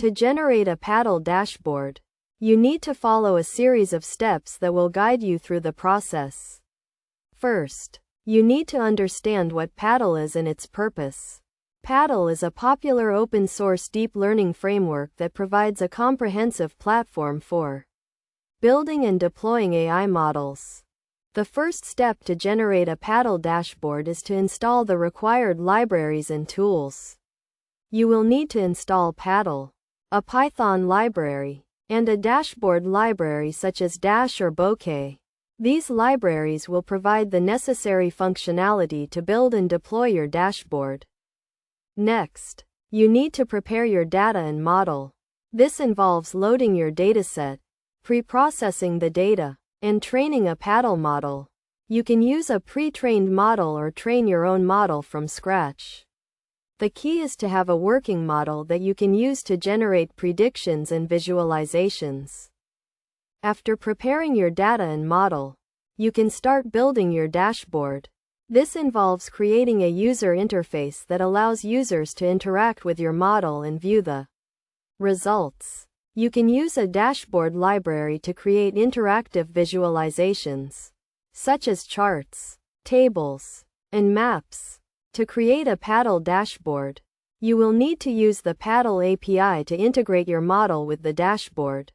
To generate a Paddle dashboard, you need to follow a series of steps that will guide you through the process. First, you need to understand what Paddle is and its purpose. Paddle is a popular open-source deep learning framework that provides a comprehensive platform for building and deploying AI models. The first step to generate a Paddle dashboard is to install the required libraries and tools. You will need to install Paddle, a Python library, and a dashboard library such as Dash or Bokeh. These libraries will provide the necessary functionality to build and deploy your dashboard. Next, you need to prepare your data and model. This involves loading your dataset, pre-processing the data, and training a Paddle model. You can use a pre-trained model or train your own model from scratch. The key is to have a working model that you can use to generate predictions and visualizations. After preparing your data and model, you can start building your dashboard. This involves creating a user interface that allows users to interact with your model and view the results. You can use a dashboard library to create interactive visualizations, such as charts, tables, and maps. To create a Paddle dashboard, you will need to use the Paddle API to integrate your model with the dashboard.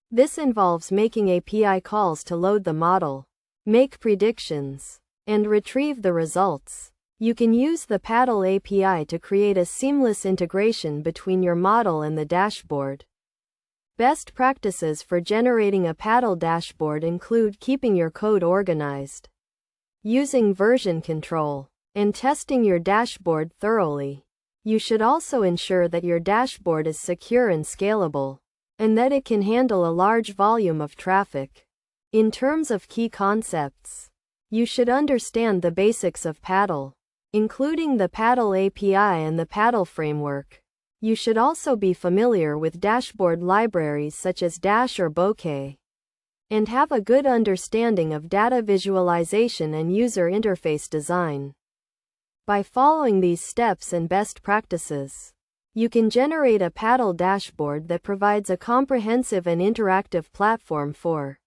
This involves making API calls to load the model, make predictions, and retrieve the results. You can use the Paddle API to create a seamless integration between your model and the dashboard. Best practices for generating a Paddle dashboard include keeping your code organized, using version control, and testing your dashboard thoroughly. You should also ensure that your dashboard is secure and scalable, and that it can handle a large volume of traffic. In terms of key concepts, you should understand the basics of Paddle, including the Paddle API and the Paddle framework. You should also be familiar with dashboard libraries such as Dash or Bokeh, and have a good understanding of data visualization and user interface design. By following these steps and best practices, you can generate a Paddle dashboard that provides a comprehensive and interactive platform for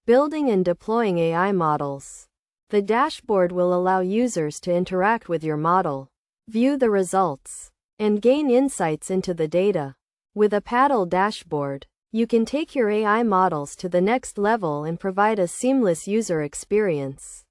building and deploying AI models. The dashboard will allow users to interact with your model, view the results, and gain insights into the data. With a Paddle dashboard, you can take your AI models to the next level and provide a seamless user experience.